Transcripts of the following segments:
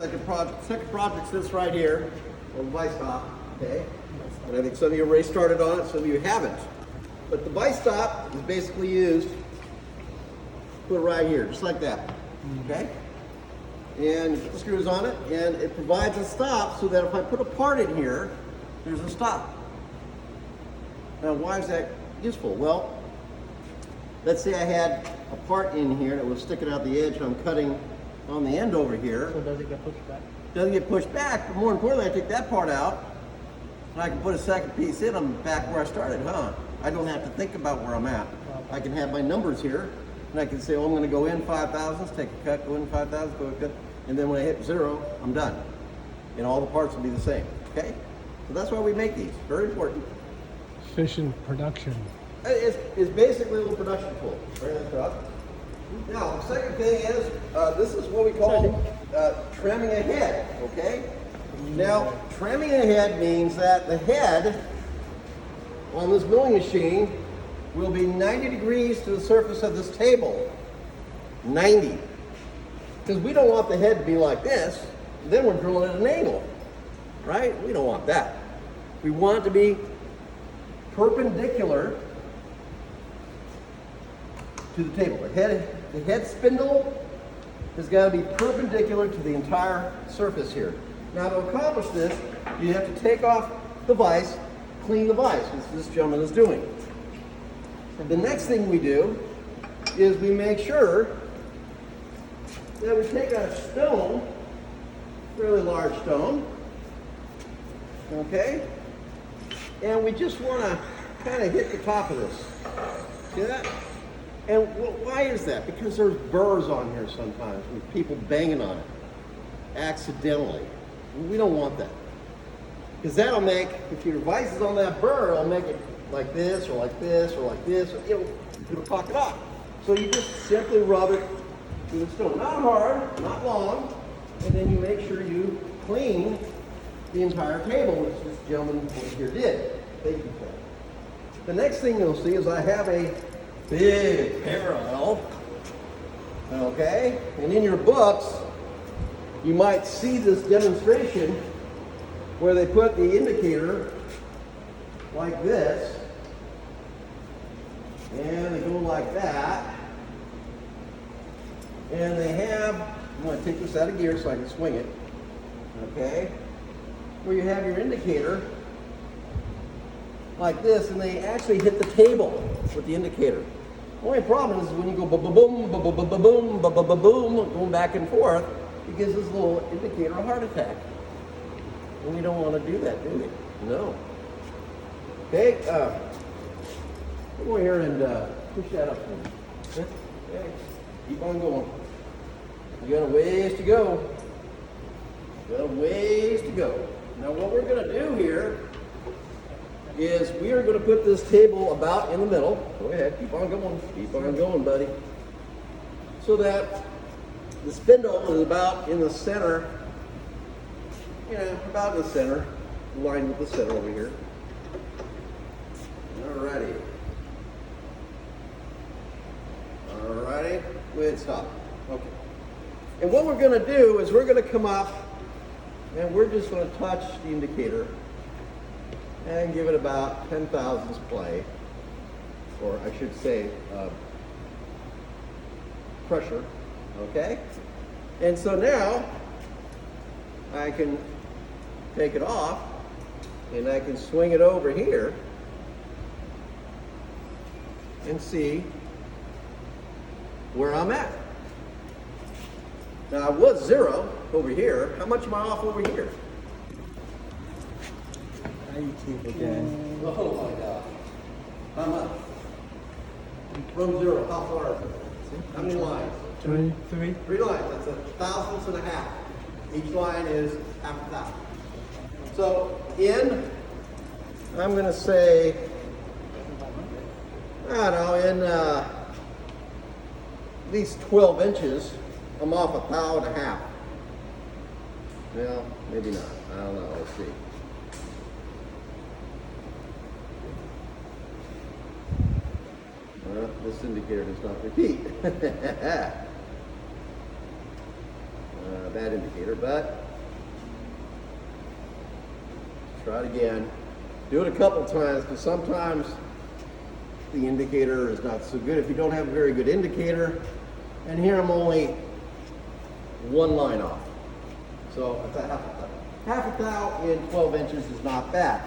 Second project's this right here, on the Vise top, okay? And I think some of you already started on it, some of you haven't. But the Vise top is basically used, put it right here, just like that, okay? And you put the screws on it, and it provides a stop so that if I put a part in here, there's a stop. Now, why is that useful? Well, let's say I had a part in here that was sticking out the edge, and I'm cutting on the end over here. So does it get pushed back? Doesn't get pushed back, but more importantly, I take that part out, and I can put a second piece in. I'm back where I started, huh? I don't have to think about where I'm at. I can have my numbers here, and I can say, oh, I'm going to go in 5 thousandths, take a cut, go in 5 thousandths, go in cut, and then when I hit 0, I'm done. And all the parts will be the same, okay? So that's why we make these. Very important. Efficient production. It's basically a little production tool. Right on the top. Now, the second thing is, this is what we call trimming ahead, okay? Now, trimming ahead means that the head on this milling machine will be 90 degrees to the surface of this table. 90. Because we don't want the head to be like this, then we're drilling at an angle, right? We don't want that. We want it to be perpendicular to the table. The head spindle has got to be perpendicular to the entire surface here. Now, to accomplish this, you have to take off the vise, clean the vise, as this gentleman is doing. The next thing we do is we make sure that we take a stone, fairly large stone, okay, and we just want to kind of hit the top of this. See that? And why is that? Because there's burrs on here sometimes with people banging on it accidentally. We don't want that. Because that'll make, if your vise is on that burr, it'll make it like this or like this or like this. It'll pop it off. So you just simply rub it to the stone. Not hard, not long. And then you make sure you clean the entire table, which this gentleman over here did. Thank you for that. The next thing you'll see is I have a big parallel, okay? And in your books, you might see this demonstration where they put the indicator like this, and they go like that, and they have, I'm going to take this out of gear so I can swing it, okay? Where you have your indicator like this, and they actually hit the table with the indicator. The only problem is when you go ba-ba-boom, ba-ba-ba-boom, ba-ba-ba-boom, going back and forth, it gives this little indicator a heart attack. And we don't want to do that, do we? No. Okay, go here and push that up for me. Okay, keep on going. You got a ways to go. You got a ways to go. Now what we're going to do here is we are going to put this table about in the middle. Go ahead, keep on going, buddy. So that the spindle is about in the center, about in the center, aligned with the center over here. Alrighty. Alrighty, go ahead, stop. Okay. And what we're going to do is we're going to come up and we're just going to touch the indicator and give it about 10 thousandths play, or I should say pressure, okay? And so now I can take it off and I can swing it over here and see where I'm at. Now I was 0 over here. How much am I off over here? You keep again. Oh my God. How much? From 0, how far is it? How many lines? 3. 3 lines. That's a thousandths and a half. Each line is half a thousand. So I'm going to say, I don't know, in at least 12 inches, I'm off a thou and a half. Well, maybe not. I don't know. Let's see. This indicator does not repeat. a bad indicator, but try it again. Do it a couple times, because sometimes the indicator is not so good if you don't have a very good indicator. And here I'm only one line off. So it's a half a thou. Half a thou in 12 inches is not bad.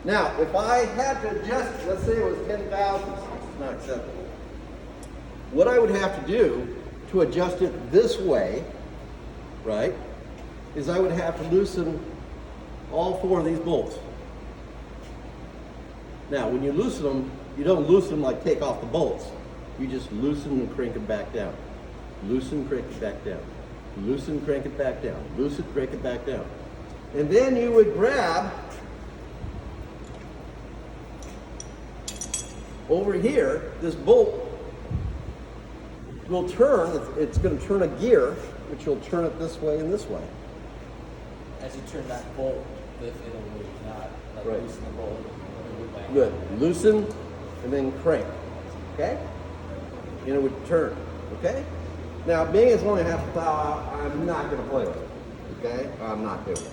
Now, if I had to adjust, let's say it was 10 thousandths, it's not acceptable. What I would have to do to adjust it this way, right, is I would have to loosen all 4 of these bolts. Now, when you loosen them, you don't loosen them like take off the bolts. You just loosen and crank it back down. Loosen, crank it back down. Loosen, crank it back down. Loosen, crank it back down. And then you would grab over here, this bolt will turn, it's going to turn a gear, which will turn it this way and this way. As you turn that bolt, it'll move, not like Right. loosen the bolt. It'll move back. Good. Loosen and then crank. Okay? And it would turn. Okay? Now, being it's only half a thou out, I'm not going to play with it. Okay? I'm not doing it.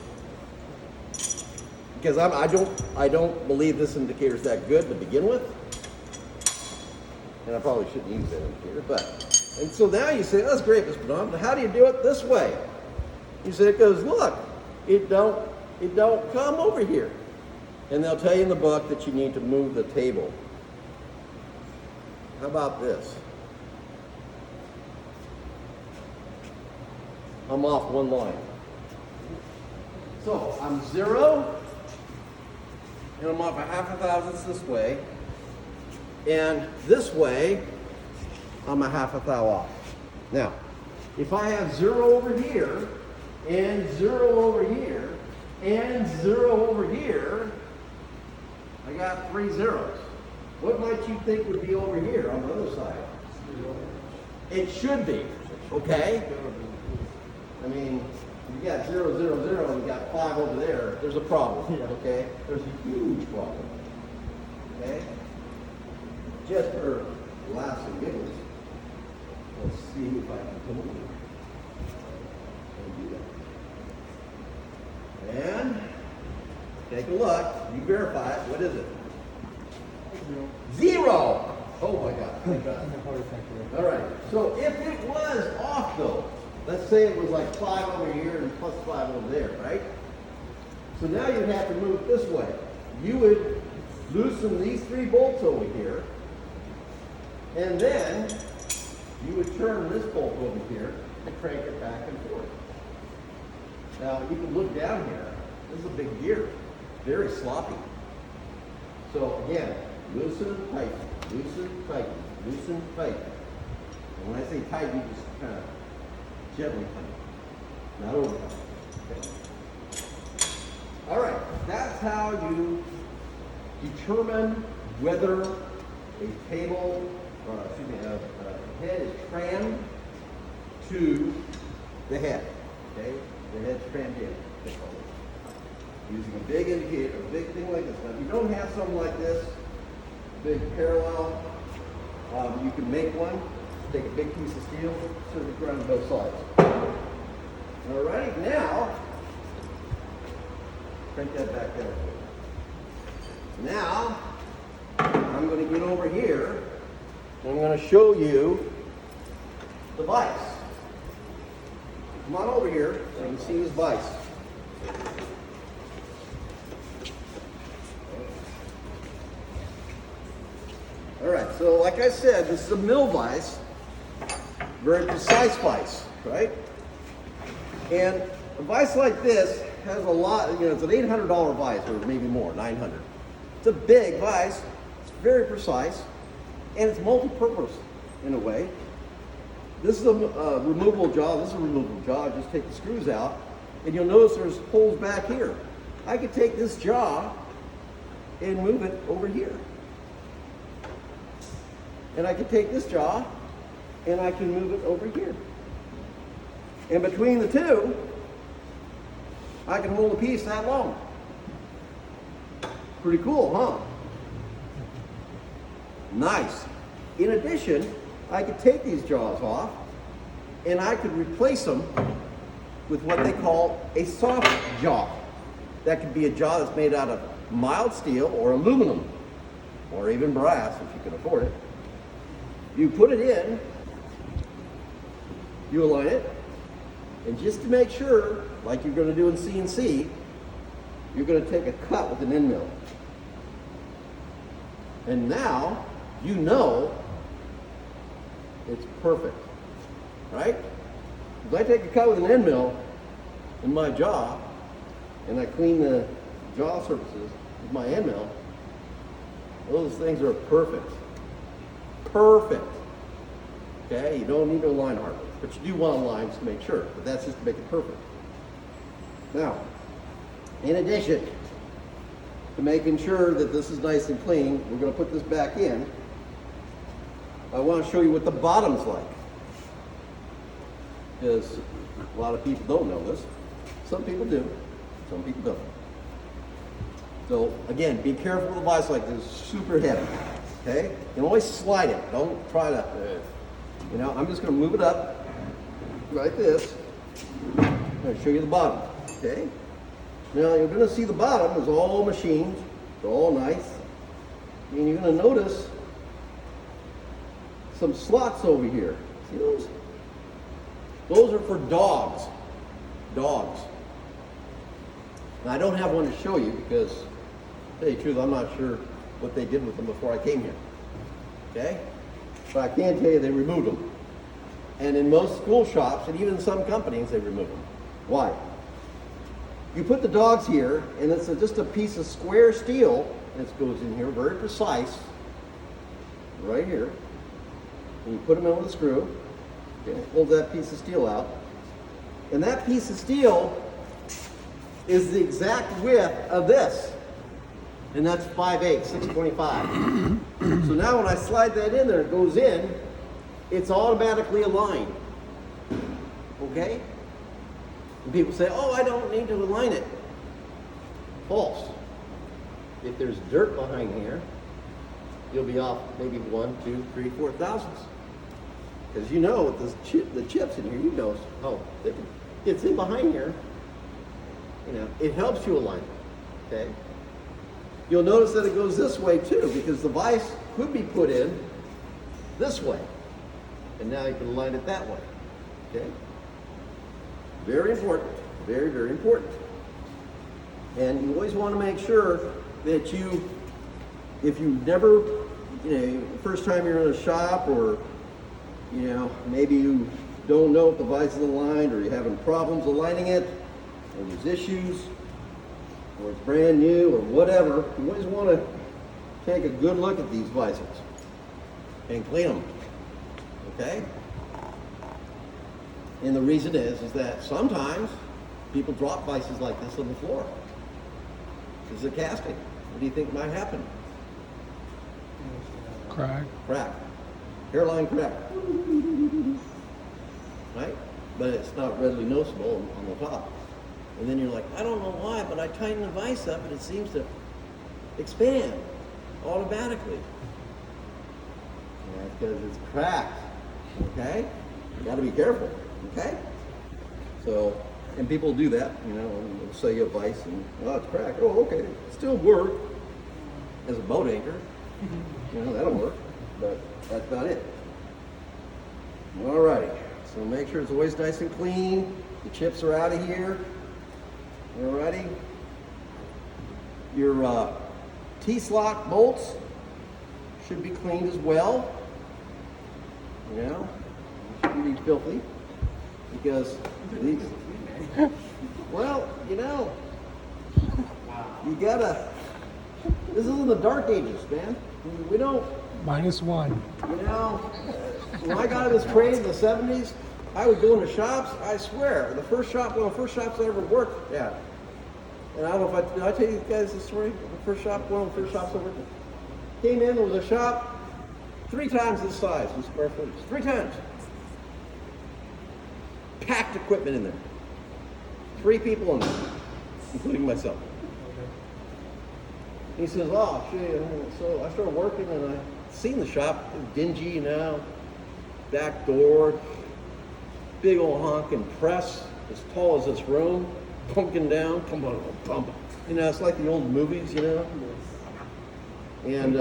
Because I don't believe this indicator is that good to begin with. And I probably shouldn't use that indicator, but. And so now you say, that's great, Mr. Don, but how do you do it this way? You say, it goes, look, it don't come over here. And they'll tell you in the book that you need to move the table. How about this? I'm off one line. So I'm 0, and I'm off a half a thousandths this way. And this way, I'm a half a thou off. Now, if I have 0 over here, and 0 over here, and 0 over here, I got 3 zeros. What might you think would be over here on the other side? It should be, okay? I mean, you got 0, 0, 0, and you got 5 over there, there's a problem, okay? There's a huge problem, okay? Just for laughs and giggles, let's see if I can come over and do that. And take a look. You verify it. What is it? 0. Oh my God. Thank God. All right. So if it was off though, let's say it was like 5 over here and plus 5 over there, right? So now you'd have to move it this way. You would loosen these 3 bolts over here. And then you would turn this bolt over here and crank it back and forth. Now you can look down here. This is a big gear. Very sloppy. So again, loosen, tighten, loosen, tighten, loosen, tighten. And when I say tighten, you just kind of gently tighten, not over tighten. Okay. All right, that's how you determine whether a table, a head is trammed to the head. Okay, the head's trammed in. Using a big indicator, a big thing like this. Now, if you don't have something like this, big parallel, you can make one. Take a big piece of steel, serve it around both sides. All right, now crank that back down. Now I'm going to get over here. I'm going to show you the vise. Come on over here so you can see this vise. All right, so like I said, this is a mill vise, very precise vise, right? And a vise like this has a lot, it's an $800 vise, or maybe more, $900. It's a big vise, it's very precise, and it's multi-purpose in a way. This is a removable jaw, this is a removable jaw. Just take the screws out, and you'll notice there's holes back here. I could take this jaw and move it over here. And I can take this jaw and I can move it over here. And between the two, I can hold a piece that long. Pretty cool, huh? Nice. In addition, I could take these jaws off and I could replace them with what they call a soft jaw. That could be a jaw that's made out of mild steel or aluminum, or even brass if you can afford it. You put it in, you align it, and just to make sure, like you're going to do in CNC, you're going to take a cut with an end mill. And now you know it's perfect, right? If I take a cut with an end mill in my jaw and I clean the jaw surfaces with my end mill, those things are perfect. Perfect. Okay, you don't need to align hardly, but you do want to align just to make sure, but that's just to make it perfect. Now, in addition to making sure that this is nice and clean, we're going to put this back in. I want to show you what the bottom's like, because a lot of people don't know this. Some people do, some people don't. So again, be careful with a vise like this. It's super heavy. Okay, you can always slide it. Don't try to, I'm just going to move it up like this. I'm going to show you the bottom. Okay. Now you're going to see the bottom is all machined. It's all nice. And you're going to notice some slots over here. See those? Those are for dogs. Dogs. Now, I don't have one to show you because, to tell you the truth, I'm not sure what they did with them before I came here. Okay? But I can tell you they removed them. And in most school shops, and even some companies, they remove them. Why? You put the dogs here, and it's just a piece of square steel, and it goes in here, very precise, right here. And you put them in with a screw, okay, pull that piece of steel out. And that piece of steel is the exact width of this. And that's 5/8, 625. So now when I slide that in there, it goes in, it's automatically aligned. Okay? And people say, oh, I don't need to align it. False. If there's dirt behind here, you'll be off maybe 1, 2, 3, 4 thousandths. Because you know with the chips in here, you know, oh, it's in behind here. It helps you align it. Okay? You'll notice that it goes this way too, because the vise could be put in this way. And now you can align it that way. Okay? Very important. Very, very important. And you always want to make sure that if you never, first time you're in a shop, or, maybe you don't know if the vise is aligned, or you're having problems aligning it, or there's issues, or it's brand new, or whatever, you always want to take a good look at these vises and clean them. Okay? And the reason is that sometimes people drop vises like this on the floor. This is a casting. What do you think might happen? Crack. Crack. Hairline crack. Right? But it's not readily noticeable on the top. And then you're like, I don't know why, but I tighten the vise up and it seems to expand automatically. Yeah, because it's cracked. Okay? You got to be careful. Okay? So, and people do that, and they'll sell you a vise and, oh, it's cracked. Oh, okay. It still work as a boat anchor. That'll work. But that's about it. Alrighty. So make sure it's always nice and clean. The chips are out of here. Alrighty. Your T-slot bolts should be cleaned as well. Shouldn't be filthy, because these, well, you gotta, this isn't the dark ages, man. We don't, -1. when I got in this trade in the 70s, I would go into shops, I swear, one of the first shops I ever worked at, and I don't know if did I tell you guys this story? One of the first shops I worked at. Came in, there was a shop 3 times this size in square footage. 3 times. Packed equipment in there. 3 people in there, including myself. He says, oh, shit. So I started working and I seen the shop. It was dingy, back door, big old honking press. as tall as this room, pumpkin down, come on, pump. You know, it's like the old movies, you know. And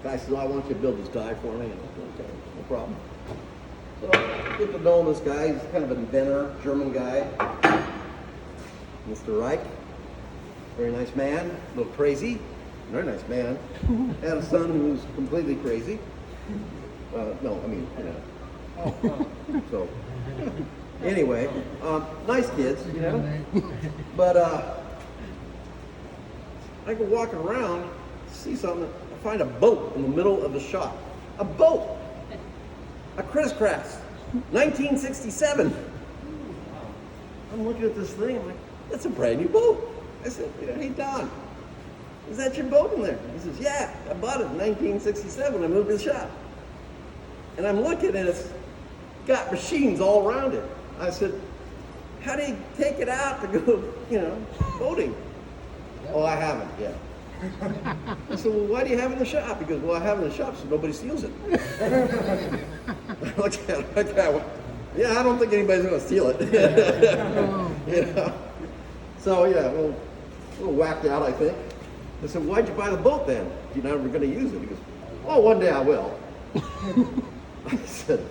guy says, I want you to build this die for me. And I said, okay, no problem. So get to know this guy. He's kind of an inventor, German guy. Mr. Reich. Very nice man, a little crazy. Very nice man. Had a son who was completely crazy. No, I mean, you know. So, anyway, nice kids, you know. But I go walking around, see something, I find a boat in the middle of the shop. A boat! A Chris Craft, 1967. I'm looking at this thing, I'm like, that's a brand new boat. I said, hey Don, is that your boat in there? He says, yeah, I bought it in 1967. I moved to the shop. And I'm looking and it's got machines all around it. I said, how do you take it out to go, you know, boating? Oh, I haven't yet. I said, well, why do you have it in the shop? He goes, well, I have it in the shop so nobody steals it. I looked at him, I went, yeah, I don't think anybody's going to steal it. You know? So, yeah, a little whacked out, I think. I said, why'd you buy the boat then? You're never going to use it. He goes, oh, one day I will. I said,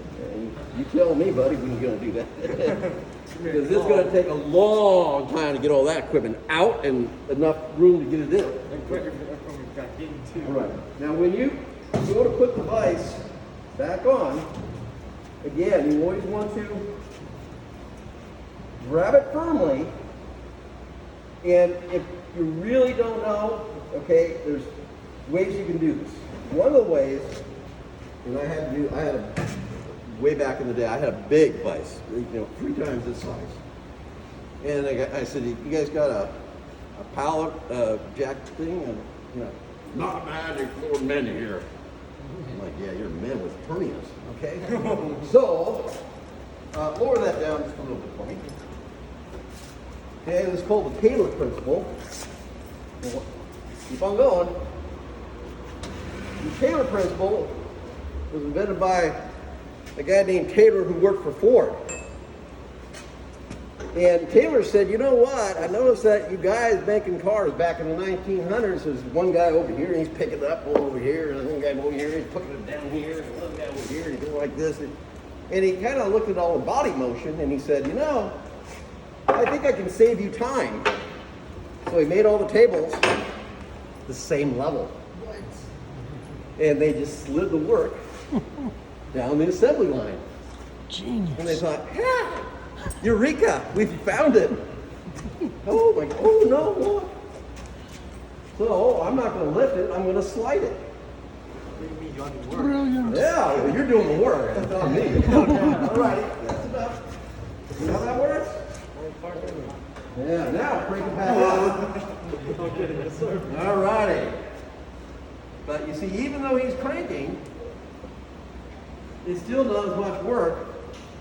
you tell me, buddy, when you're going to do that. Because it's going to take a long time to get all that equipment out and enough room to get it in. Right. Now, when you go to put the vise back on, again, you always want to grab it firmly. And if you really don't know, okay, there's ways you can do this. One of the ways, and way back in the day, I had a big vise, you know, 3 times this size. And I said, you guys got a pallet jack thing? And, you know, not bad, there's 4 men here. I'm like, yeah, you're men with hernias, okay? So, lower that down just a little bit for me. Okay, this is called the Taylor principle. Keep on going. The Taylor principle was invented by a guy named Taylor who worked for Ford. And Taylor said, you know what? I noticed that you guys making cars back in the 1900s, there's one guy over here, and he's picking it up over here, and another guy over here, he's putting it down here, and another guy over here, and he's going like this. And he kind of looked at all the body motion, and he said, you know, I think I can save you time. So he made all the tables the same level. And they just slid the work down the assembly line. Genius. And they thought, yeah, eureka, we found it. Oh my, oh no. So I'm not going to lift it, I'm going to slide it. Brilliant. Yeah, well, you're doing the work. That's not me. All righty, that's enough. See how that works? Yeah, now crank it back up. All righty. But you see, even though he's cranking, it's still not as much work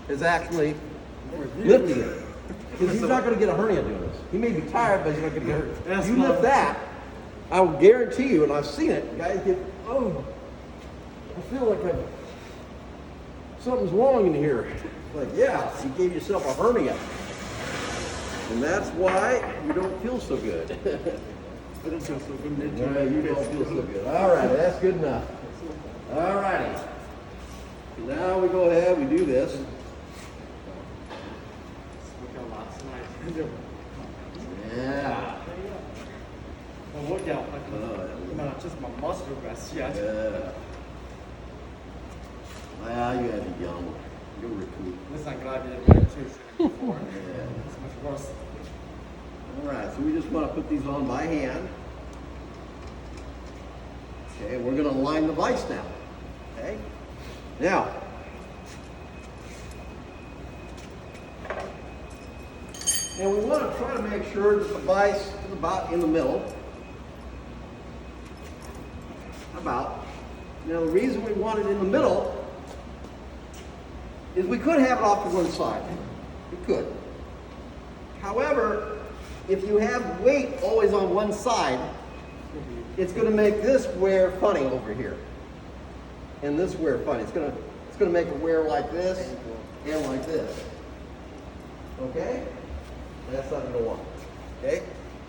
as actually lifting it. Because he's not going to get a hernia doing this. He may be tired, but he's not going to get hurt. If you lift that, I will guarantee you, and I've seen it, guys get, oh, I feel like something's wrong in here. Like, yeah, you gave yourself a hernia. And that's why you don't feel so good. I don't feel so good. No, you don't feel so good. All right, that's good enough. All righty. Now we go ahead, we do this. Yeah. Just my muscle rest yet. Yeah. Well, you guys are young. You'll recoup. Listen, I'm glad you didn't wear it too before. Yeah. It's much worse. All right, so we just want to put these on by hand. Okay, we're going to line the vise now. Okay? Now, and we want to try to make sure that the vise is about in the middle. About. Now, the reason we want it in the middle is we could have it off to one side. We could. However, if you have weight always on one side, it's going to make this wear funny over here. And this wear funny. It's going to make it wear like this and like this. Okay? That's not going to work. Okay?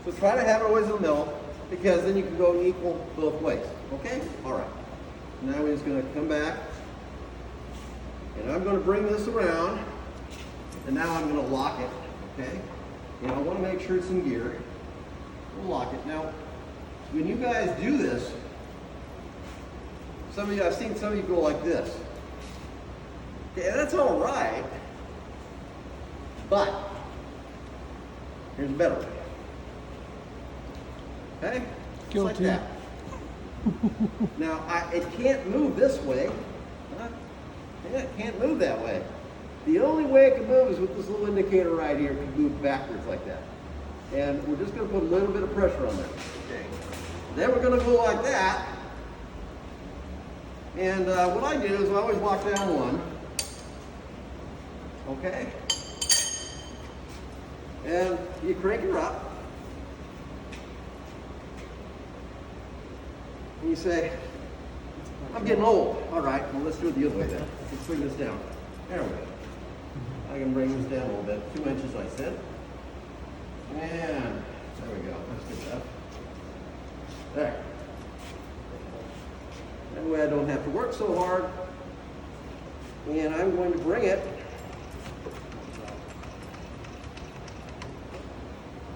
So try to have it always in the middle, because then you can go equal both ways. Okay? All right. Now we're just going to come back, and I'm going to bring this around, and now I'm going to lock it. Okay? And I want to make sure it's in gear. We'll lock it. Now, when you guys do this, I've seen some of you go like this. Okay, that's all right, but here's a better way. Okay? Just like Guilty. that. Now, it can't move this way. Huh? Yeah, it can't move that way. The only way it can move is with this little indicator right here. It can move backwards like that. And we're just going to put a little bit of pressure on there. Okay. Then we're going to go like that. And what I do is I always lock down one. Okay? And you crank her up. And you say, I'm getting old. All right, well, let's do it the other way then. Let's bring this down. There we go. I can bring this down a little bit. 2 inches, I said. And there we go. That's good enough. There. That way I don't have to work so hard. And I'm going to bring it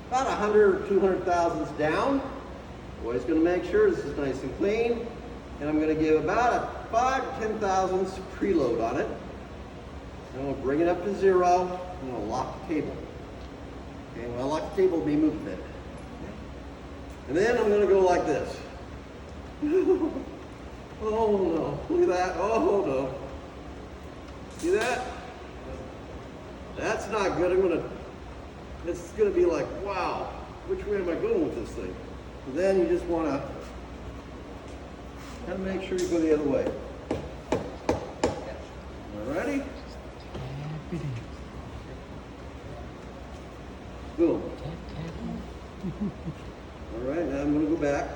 about 100 or 200 thousandths down. Always going to make sure this is nice and clean. And I'm going to give about a 5 to 10 thousandths preload on it. I'm going to bring it up to 0. I'm going to lock the table. Okay, when I lock the table, it'll be moving a bit. And then I'm going to go like this. Oh no, look at that. Oh no. See that? That's not good. It's gonna be like, wow, which way am I going with this thing? And then you just wanna kind of make sure you go the other way. Alrighty? Boom. Alright, now I'm gonna go back.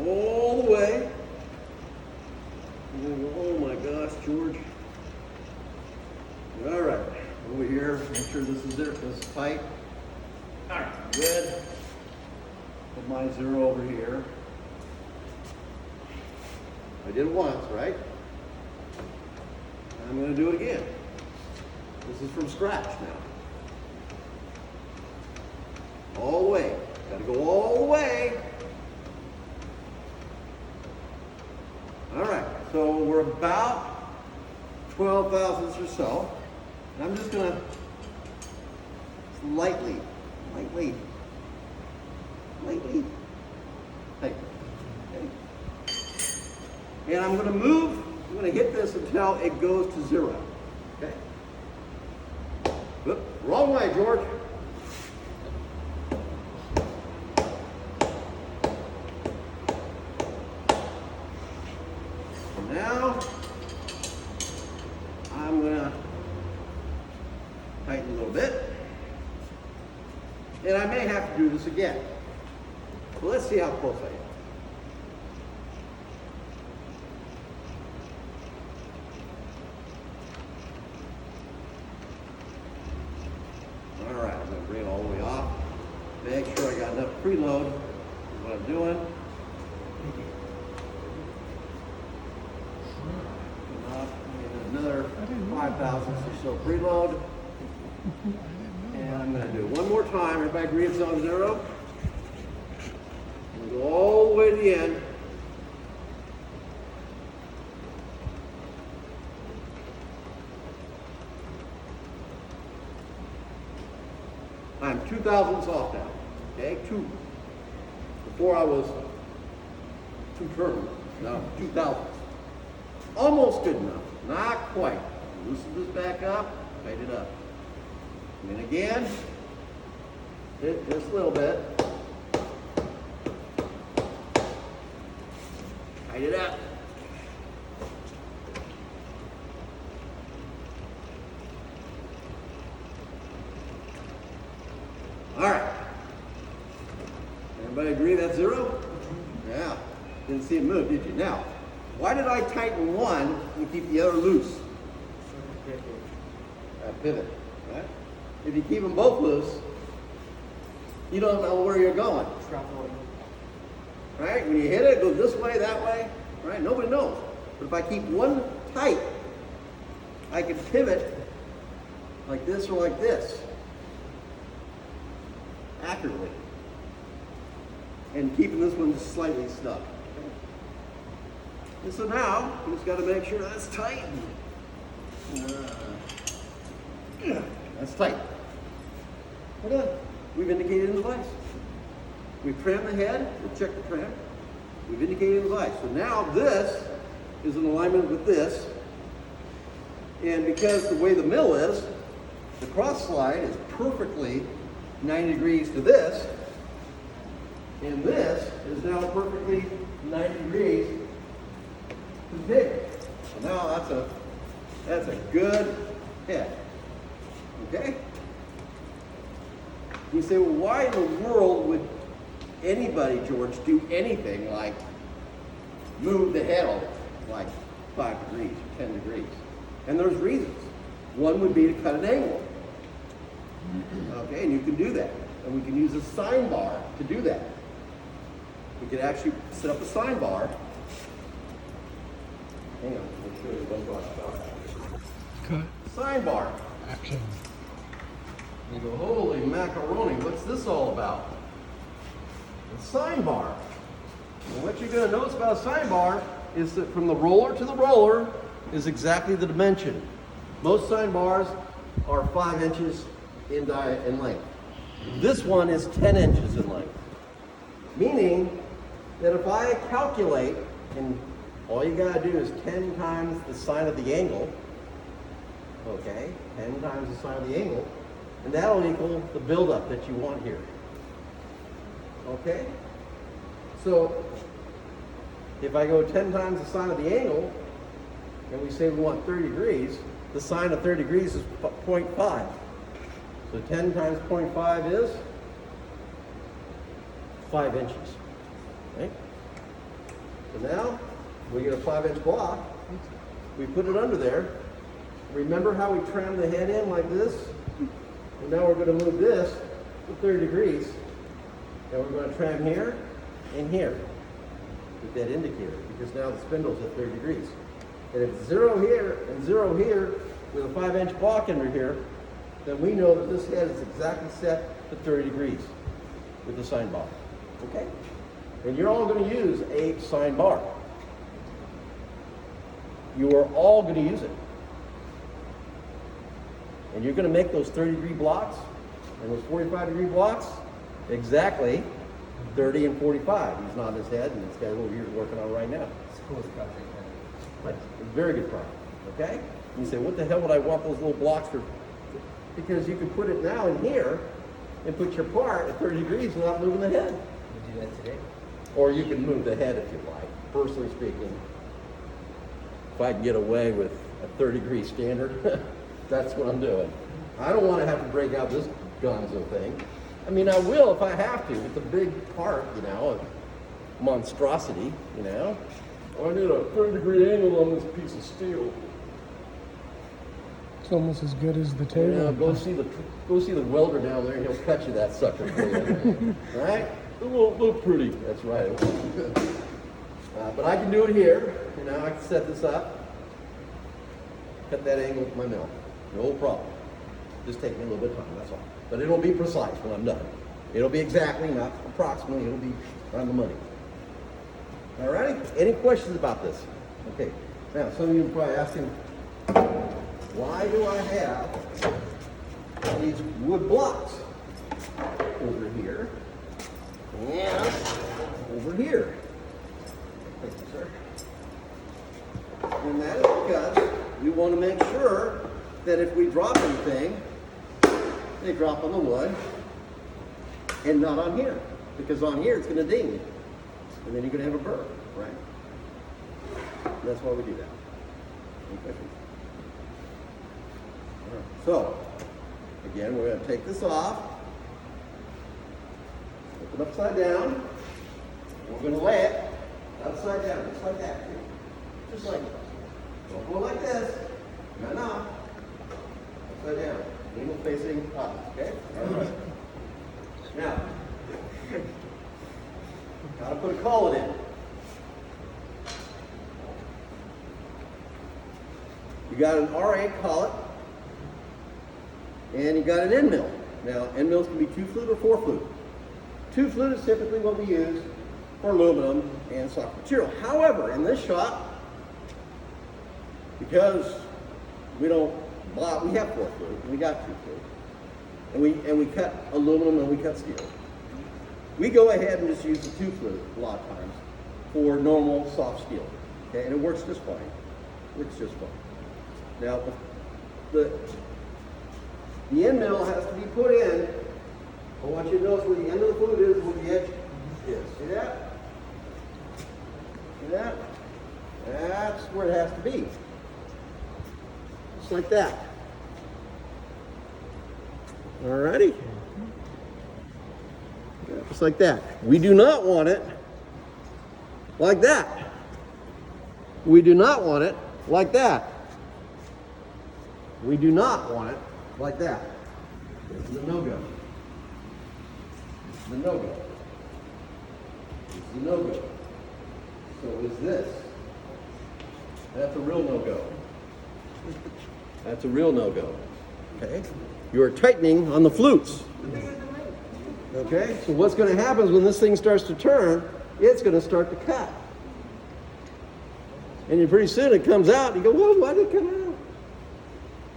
All the way. I'm gonna go, oh my gosh, George. All right, over here, make sure this is it, this is tight. All right, good. Put my 0 over here. I did it once, right? I'm gonna do it again. This is from scratch now. All the way, gotta go all the way. All right, so we're about 12 thousandths or so. And I'm just gonna lightly, tighten. Okay. And I'm gonna hit this until it goes to 0. Okay. Whoop, wrong way, George. Now, I'm going to tighten a little bit. And I may have to do this again. So let's see how close I am. All right, I'm going to bring it all the way off. Make sure I got enough preload. Is what I'm doing. Another 5 thousandths or so preload. And I'm going to do it one more time. Everybody agree it's on 0? I'm going to go all the way to the end. I'm 2 thousandths off now. Okay, 2. Before I was 2 turns. Now 2 thousandths. Almost good enough. Not quite. Loosen this back up, tighten it up. And then again, hit just a little bit. Tighten it up. All right. Everybody agree that's 0? Yeah. Didn't see it move, did you? Now, why did I tighten one and keep the other loose? pivot, right? If you keep them both loose, you don't know where you're going, Travel. right? When you hit it, it goes this way, that way, right? Nobody knows. But if I keep one tight, I can pivot like this or like this accurately. And keeping this one just slightly stuck. And so now, you just got to make sure that's tight. That's tight. We're done. We've indicated in the vise. We've trimmed the head. We've checked the trim. We've indicated in the vise. So now this is in alignment with this. And because the way the mill is, the cross slide is perfectly 90 degrees to this. And this is now perfectly 90 degrees to the pig. So now that's a good head. Okay? You say, well, why in the world would anybody, George, do anything like move the head over like 5 degrees or 10 degrees? And there's reasons. One would be to cut an angle. Okay, and you can do that. And we can use a sine bar to do that. We could actually set up a sine bar. Hang on, let me show you one bar. Cut. Sine bar. Action. You go, holy macaroni, what's this all about? A sine bar. And what you're going to notice about a sine bar is that from the roller to the roller is exactly the dimension. Most sine bars are 5 inches in length. This one is 10 inches in length. Meaning that if I calculate, and all you got to do is 10 times the sine of the angle, okay, 10 times the sine of the angle, and that'll equal the buildup that you want here. Okay? So, if I go 10 times the sine of the angle, and we say we want 30 degrees, the sine of 30 degrees is 0.5. So 10 times 0.5 is 5 inches. Right? So now, we get a 5-inch block. We put it under there. Remember how we trimmed the head in like this? And now we're going to move this to 30 degrees. And we're going to trim here and here with that indicator, because now the spindle's at 30 degrees. And if it's 0 here and 0 here with a 5-inch block under here, then we know that this head is exactly set to 30 degrees with the sine bar. Okay? And you're all going to use a sine bar. You are all going to use it. And you're going to make those 30-degree blocks and those 45-degree blocks exactly 30 and 45. He's nodding his head, and this guy over here is working on it right now. It's the coolest project ever. Right. It's a very good product. Okay? And you say, what the hell would I want those little blocks for? Because you can put it now in here and put your part at 30 degrees without moving the head. We do that today. Or you can move the head if you like. Personally speaking, if I can get away with a 30-degree standard, that's what I'm doing. I don't want to have to break out this gonzo thing. I mean, I will if I have to. It's a big part, you know, a monstrosity, you know. I need a 30-degree angle on this piece of steel. It's almost as good as the You table. know, go see the welder down there, and he'll cut you that sucker for you. Right? A little pretty. That's right. But I can do it here. You know, I can set this up, cut that angle with my mill. No problem. Just take me a little bit of time. That's all. But it'll be precise when I'm done. It'll be exactly, not approximately. It'll be on the money. All righty? Any questions about this? Okay. Now, some of you are probably asking, why do I have these wood blocks over here and over here? Thank you, sir. And that is because we want to make sure that if we drop anything, they drop on the wood and not on here. Because on here it's going to ding. And then you're going to have a burr, right? And that's why we do that. Any questions? All right. So, again, we're going to take this off, flip it upside down. We're going to lay it upside down, just like that. Just like that. Don't go like this. No. upside down. Needle facing up, okay? All right. Now, gotta put a collet in. You got an R8 collet, and you got an end mill. Now, end mills can be 2 flute or 4 flute. 2 flute is typically what we use for aluminum and soft material. However, in this shop, because we have 4 flute, we got 2 flute, and we cut aluminum and we cut steel. We go ahead and just use the 2 flute a lot of times for normal soft steel, okay, and it works just fine. Works just fine. Now, the end mill has to be put in. I want you to notice where the end of the flute is, where the edge is. See that? See that? That's where it has to be. Just like that. Alrighty? Yeah, just like that. We do not want it like that. We do not want it like that. We do not want it like that. This is a no-go. This is a no-go. This is a no-go. So is this. That's a real no-go. That's a real no-go. Okay? You are tightening on the flutes. Okay? So what's going to happen is when this thing starts to turn, it's going to start to cut. And then pretty soon it comes out, and you go, whoa, why did it come out?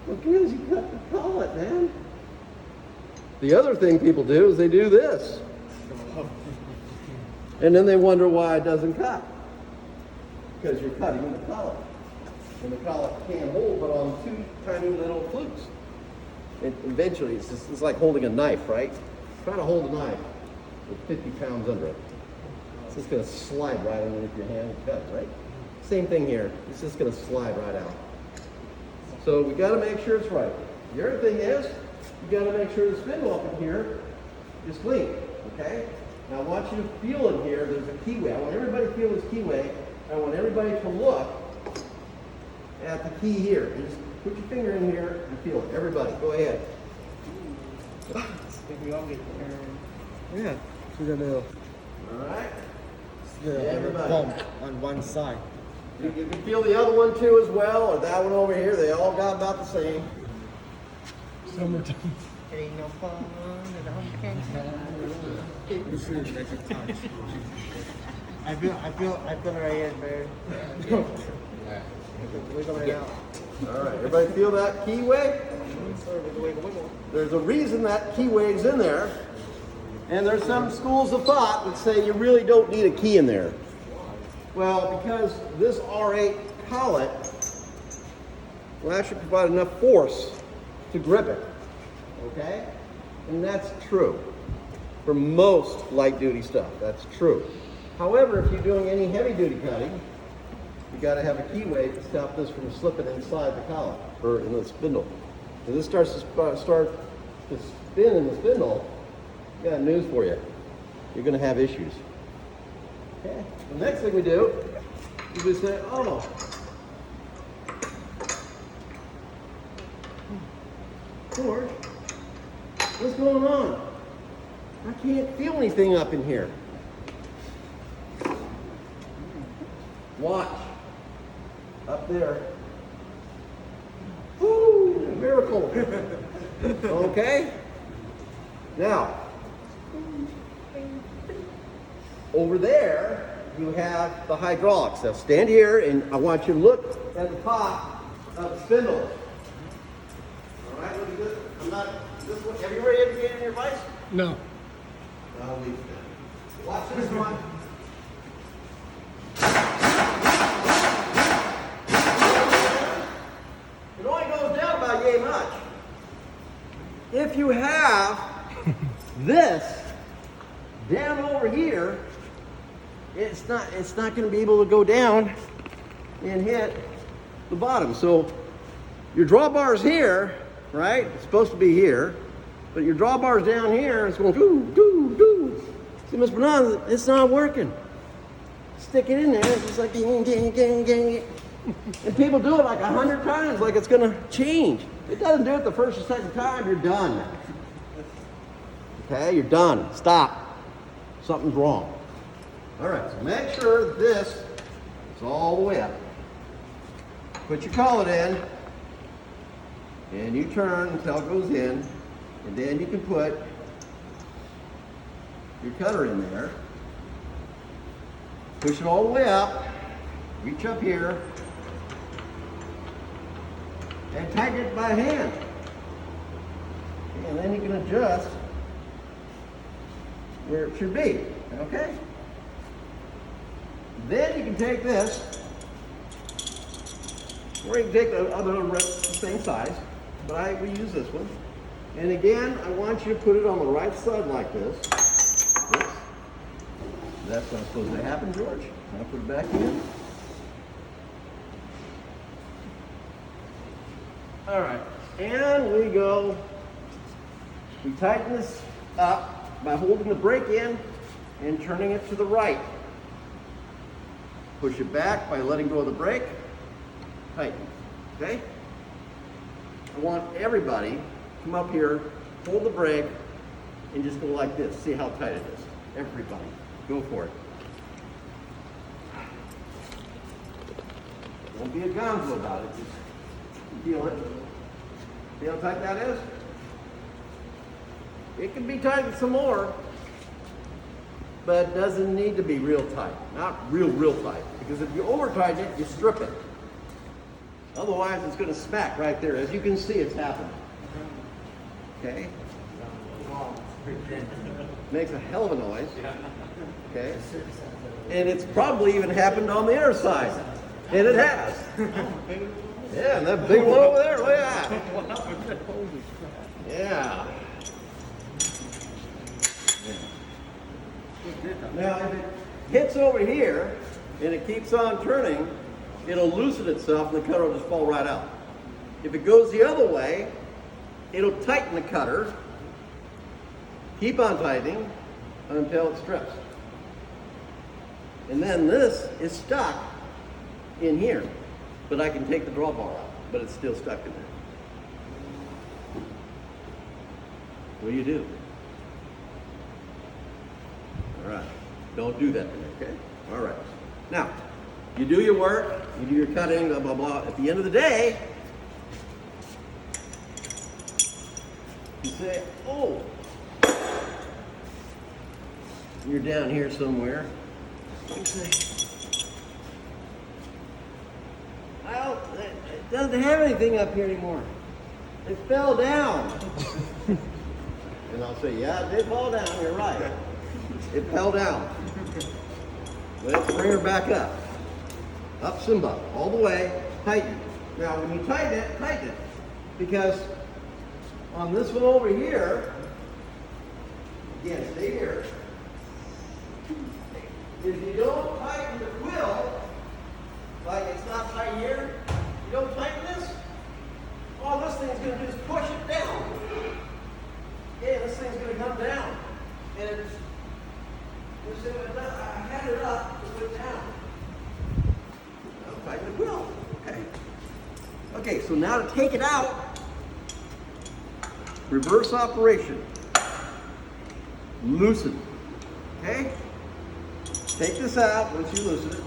Well, because you cut the collet, man. The other thing people do is they do this. And then they wonder why it doesn't cut. Because you're cutting the collet. And the collet can't hold but on 2 tiny little flutes. And eventually, it's like holding a knife, right? Try to hold a knife with 50 pounds under it. It's just going to slide right underneath your hand and cut, right? Same thing here. It's just going to slide right out. So we got to make sure it's right. The other thing is, you got to make sure the spindle up in here is clean, okay? Now I want you to feel in here, there's a keyway. I want everybody to feel this keyway. I want everybody to look at the key here. And just put your finger in here and feel it. Everybody, go ahead. Yeah, to the little, All right? the Everybody. bump on one side. You can feel the other one too as well, or that one over here. They all got about the same. Summertime. Ain't no fun at home. This is like a touch. I feel right here, man. Wiggle right out. All right, everybody feel that keyway? There's a reason that keyway's in there. And there's some schools of thought that say you really don't need a key in there. Well, because this R8 collet will actually provide enough force to grip it, okay? And that's true for most light-duty stuff. That's true. However, if you're doing any heavy-duty cutting, you got to have a keyway to stop this from slipping inside the collet or in the spindle. If this starts to spin in the spindle, I got news for you. You're going to have issues. Okay. The next thing we do is we say, oh, George, what's going on? I can't feel anything up in here. Watch. Up there. Woo! Miracle. Okay? Now, over there, you have the hydraulics. Now stand here, and I want you to look at the top of the spindle. All right, look at this. This one. Have you already indicated in your vise? No. I'll leave it. Watch this one. It only goes down about yay much. If you have this down over here, it's not going to be able to go down and hit the bottom. So your drawbar's here, right? It's supposed to be here, but your drawbar's down here. It's going doo doo doo. See, Miss Bernard, it's not working. Stick it in there. It's just like gang, gang, gang, gang. And people do it like 100 times, like it's going to change. it doesn't do it the first or second time, you're done. Okay, you're done. Stop. Something's wrong. All right, so make sure that this is all the way up. Put your collet in, and you turn until it goes in, and then you can put your cutter in there. Push it all the way up, reach up here, and tighten it by hand. And then you can adjust where it should be, okay? Then you can take this, or you can take the other the same size, but I will use this one. And again, I want you to put it on the right side like this. Oops. That's not supposed to happen, George. Now put it back in. All right, and we go. We tighten this up by holding the brake in and turning it to the right. Push it back by letting go of the brake. Tighten, okay? I want everybody to come up here, hold the brake, and just go like this. See how tight it is. Everybody, go for it. Don't be a gonzo about it. Just feel it. See how tight that is? It can be tightened some more, but it doesn't need to be real tight. Not real tight. Because if you over tighten it, you strip it. Otherwise, it's going to smack right there. As you can see, it's happening. Okay? Makes a hell of a noise. Okay? And it's probably even happened on the other side. And it has. Yeah, and that big one over there, look at that. Yeah. Now, if it hits over here and it keeps on turning, it'll loosen itself and the cutter will just fall right out. If it goes the other way, it'll tighten the cutter, keep on tightening until it strips. And then this is stuck in here, but I can take the drawbar out, but it's still stuck in there. What do you do? All right, don't do that to me, okay? All right. Now, you do your work, you do your cutting, blah, blah, blah. At the end of the day, you say, oh, you're down here somewhere. You say, well, it doesn't have anything up here anymore. It fell down. And I'll say, yeah, it did fall down, you're right. It fell down. Let's bring her back up. Up Simba, all the way, tighten. Now, when you tighten it. Because on this one over here, again, stay here. If you don't tighten the quill, like it's not tight here, you don't tighten this, all this thing's going to do is push it down. Yeah, this thing's going to come down. And it's, I had it up, it went down. Now tighten the quill, okay? Okay, so now to take it out, reverse operation. Loosen, okay? Take this out once you loosen it.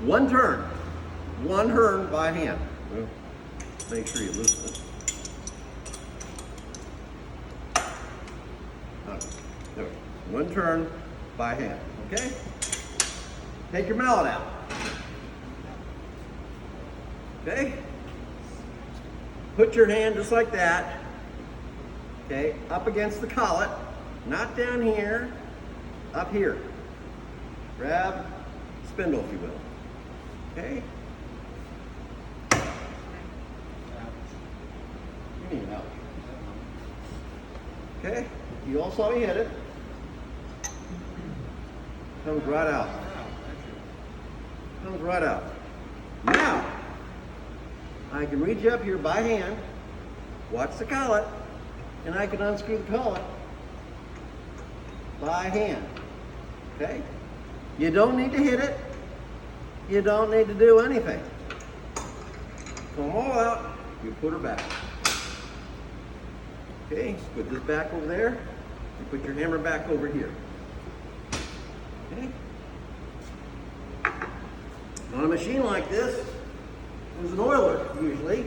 One turn by hand. Well, make sure you loosen it. There. One turn by hand, okay? Take your mallet out. Okay? Put your hand just like that, okay, up against the collet, not down here, up here. Grab spindle, if you will. Okay? You mean ouch. Okay? You all saw me hit it. Comes right out. Comes right out. Now, I can reach up here by hand, watch the collet, and I can unscrew the collet by hand. Okay? You don't need to hit it. You don't need to do anything. Come all out, you put her back. Okay, put this back over there. You put your hammer back over here. Okay. On a machine like this, there's an oiler usually,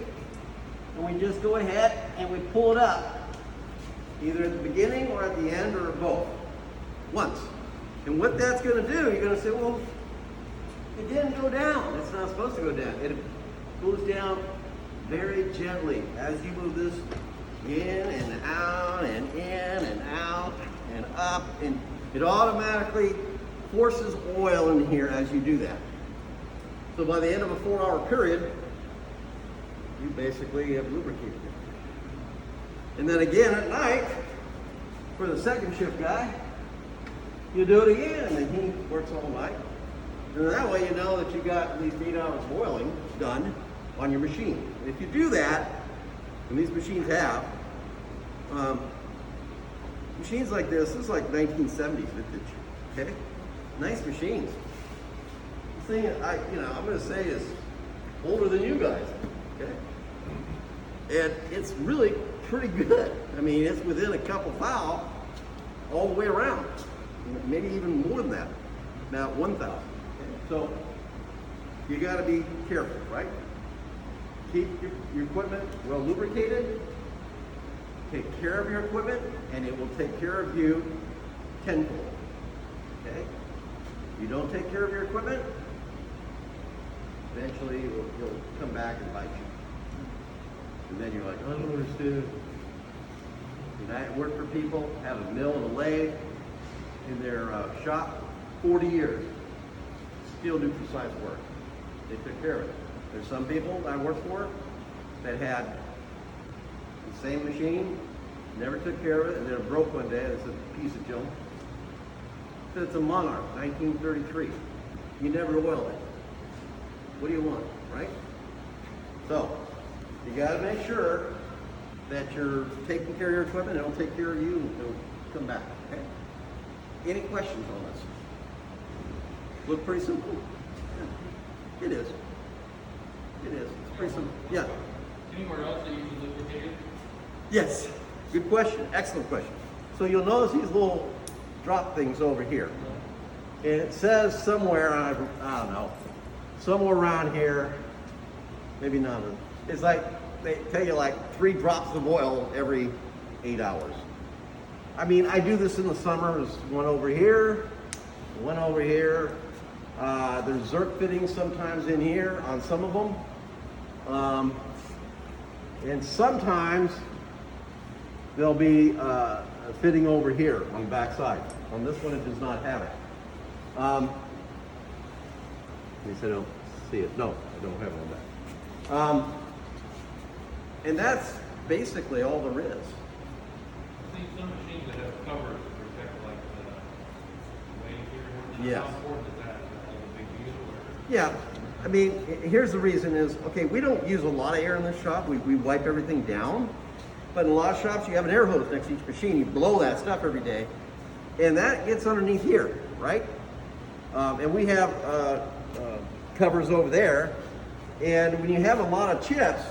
and we just go ahead and we pull it up, either at the beginning or at the end or both, once. And what that's going to do, you're going to say, well, it didn't go down. It's not supposed to go down. It goes down very gently as you move this in and out and in and out and up, and it automatically forces oil in here as you do that. So by the end of a 4-hour period, you basically have lubricated it. And then again at night, for the second shift guy, you do it again, and then he works all night. And that way you know that you got at least 8 hours of oiling done on your machine. And if you do that, and these machines have, machines like this is like 1970s vintage, okay? Nice machines. This thing, I'm gonna say is older than you guys, okay? And it's really pretty good. I mean, it's within a couple thou all the way around. Maybe even more than that, about 1,000. Okay? So you got to be careful, right? Keep your equipment well lubricated. Take care of your equipment, and it will take care of you tenfold. Okay? You don't take care of your equipment, eventually you'll come back and bite you. And then you're like, I don't understand. And I work for people, have a mill and a lathe in their shop, 40 years, still do precise work. They took care of it. There's some people I work for that had the same machine, never took care of it, and then it broke one day. It's a piece of junk. It's a Monarch, 1933. You never oiled it. What do you want, right? So, you gotta make sure that you're taking care of your equipment, and it'll take care of you, and it'll come back, okay? Any questions on this? Look pretty simple? Yeah. It is. It is. It's pretty simple. Yeah. Anywhere else that you use lubricated? Yes. Good question. Excellent question. So you'll notice these little drop things over here. And it says somewhere, I don't know, somewhere around here, maybe not. It's like, they tell you like 3 drops of oil every 8 hours. I mean, I do this in the summer. There's one over here, one over here. There's Zerk fittings sometimes in here on some of them. And sometimes there'll be a fitting over here on the back side. On this one, it does not have it. They said I don't see it. No, I don't have it on that. And that's basically all there is. I think some machines that have covers to protect like the weight here. Yes. How important is that? Is that like a big deal? Or? Yeah, I mean, here's the reason is, okay, we don't use a lot of air in this shop. We wipe everything down. But in a lot of shops, you have an air hose next to each machine. You blow that stuff every day. And that gets underneath here, right? And we have covers over there. And when you have a lot of chips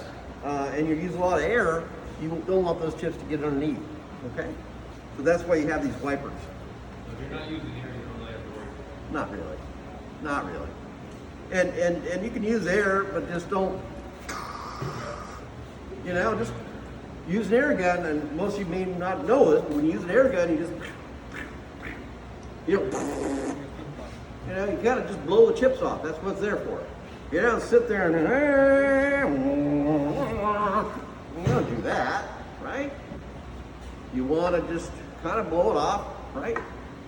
and you use a lot of air, you don't want those chips to get underneath, okay? So that's why you have these wipers. So if you're not using air, you don't really have to worry. Not really. Not really. And you can use air, but just don't, just use an air gun. And most of you may not know this, but when you use an air gun, you just, you gotta just blow the chips off. That's what it's there for. You don't sit there and you don't do that, right? You want to just kind of blow it off, right?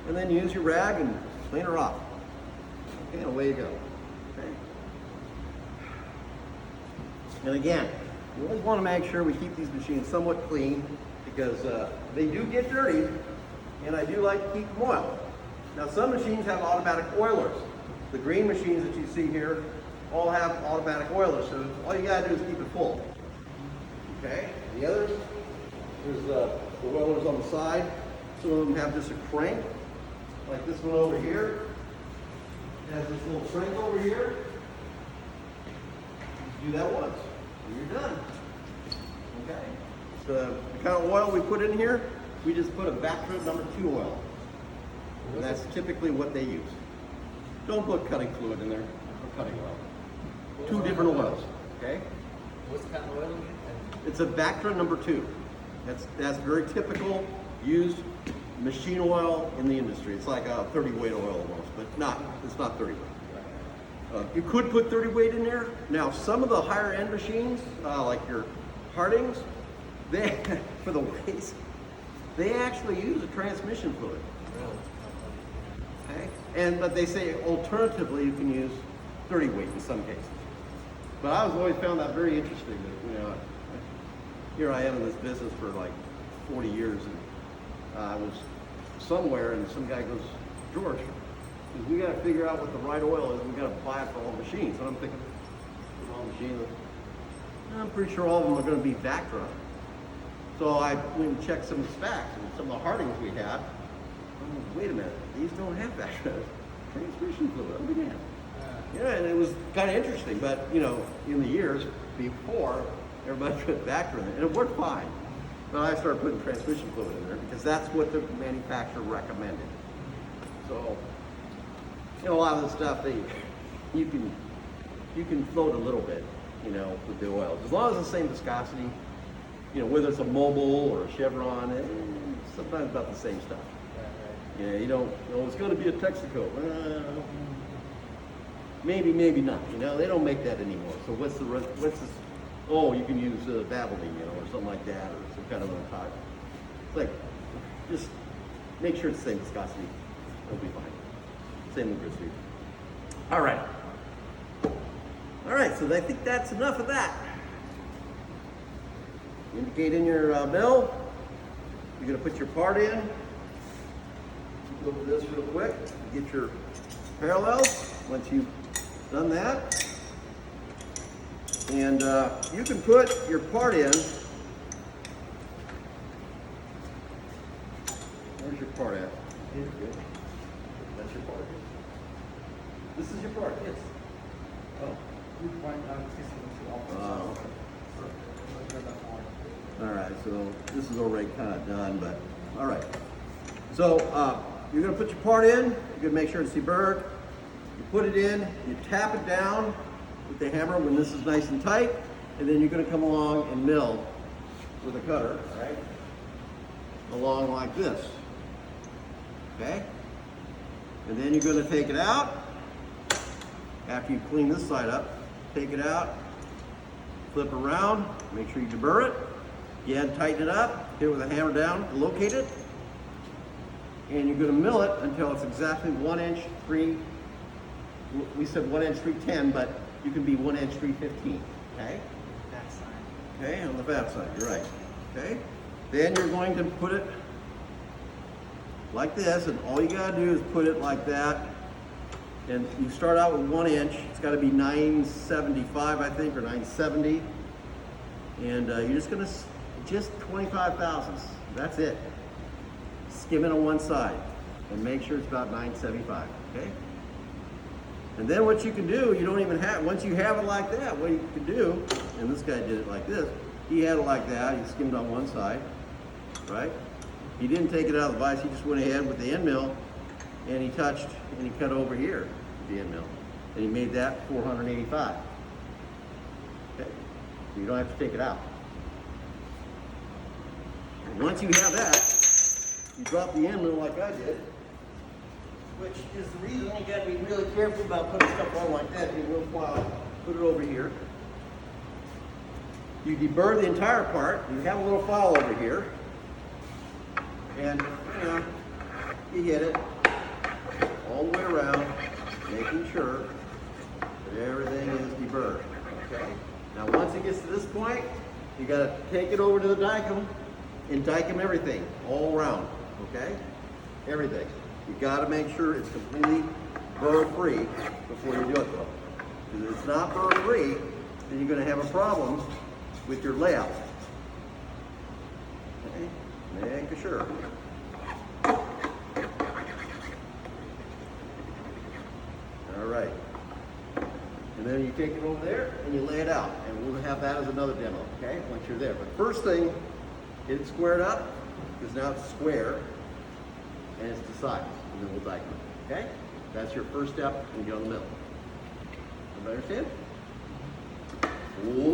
And then use your rag and clean her off. Okay, and away you go. Okay. And again, we always want to make sure we keep these machines somewhat clean because they do get dirty, and I do like to keep them oiled. Now, some machines have automatic oilers. The green machines that you see here all have automatic oilers, so all you gotta do is keep it full. Okay, the others, there's the oilers on the side. Some of them have just a crank, like this one over here. It has this little crank over here. You do that once, and you're done. Okay. So the kind of oil we put in here, we just put a Vactra #2 oil. And that's typically what they use. Don't put cutting fluid in there or cutting oil. Two different oils. Okay. What's the kind of oil again? It's a Vactra #2. That's very typical used machine oil in the industry. It's like a 30 weight oil almost, but it's not 30 weight. You could put 30 weight in there. Now, some of the higher end machines, like your Hardings, they, for the weights, they actually use a transmission fluid. Okay? But they say alternatively you can use 30 weight in some cases. But I always found that very interesting that, here I am in this business for like 40 years, and I was somewhere and some guy goes, George, we got to figure out what the right oil is. We got to buy it for all the machines. And I'm thinking, all machines. I'm pretty sure all of them are going to be Vactra. So I went and checked some of the specs and some of the Hardings we had. Wait a minute, these don't have Vactra. Transmission fluid. Oh, man. Yeah, and it was kind of interesting. But in the years before, everybody put Vactra in there, and it worked fine. But I started putting transmission fluid in there because that's what the manufacturer recommended. So. A lot of the stuff you can float a little bit, with the oils. As long as it's the same viscosity, whether it's a Mobil or a Chevron, it's sometimes about the same stuff. Right. You don't, it's going to be a Texaco. Maybe not. They don't make that anymore. So what's this? Oh, you can use Valvoline, or something like that, or some kind of a type. It's like, just make sure it's the same viscosity. It'll be fine. Same with Grizzly. All right, so I think that's enough of that. Indicate in your mill. You're going to put your part in. Go over this real quick. Get your parallels once you've done that. And you can put your part in. Where's your part at? Here. Good. That's your part. This is your part, yes. Oh. All right, so this is already kind of done, but all right. So you're going to put your part in. You're going to make sure it's deburred. You put it in. You tap it down with the hammer when this is nice and tight, and then you're going to come along and mill with a cutter, all right? Along like this. Okay? And then you're going to take it out. After you clean this side up, take it out, flip around, make sure you deburr it. Again, tighten it up, hit it with a hammer down to locate it. And you're going to mill it until it's exactly 1 inch 3. We said 1 inch 310, but you can be 1 inch 315. Okay? That side. Okay, on the back side, you're right. Okay? Then you're going to put it like this, and all you gotta do is put it like that. And you start out with 1 inch. It's got to be 975, I think, or 970. And you're just gonna just 25 thousandths. That's it. Skim it on one side, and make sure it's about 975. Okay. And then what you can do, you don't even have. Once you have it like that, what you can do, and this guy did it like this. He had it like that. He skimmed on one side, right? He didn't take it out of the vise. He just went ahead with the end mill, and he touched and he cut over here with the end mill, and he made that 485. Okay, so you don't have to take it out. And once you have that, you drop the end mill like I did, which is the reason you got to be really careful about putting stuff on like that. You will file. Put it over here. You deburr the entire part. You have a little file over here. And, you hit it all the way around, making sure that everything is deburred, okay? Now, once it gets to this point, you gotta take it over to the dicom and dicom everything, all around, okay? Everything. You gotta make sure it's completely burr-free before you do it, though. Because if it's not burr-free, then you're gonna have a problem with your layout. Okay? Make sure. All right. And And then you take it over there and you lay it out. And we'll have that as another demo, okay? Once you're there. But first thing, get it squared up, because now it's square and it's the size. And then we'll diagram it, okay? That's your first step when you get on the middle. Everybody understand?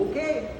Okay.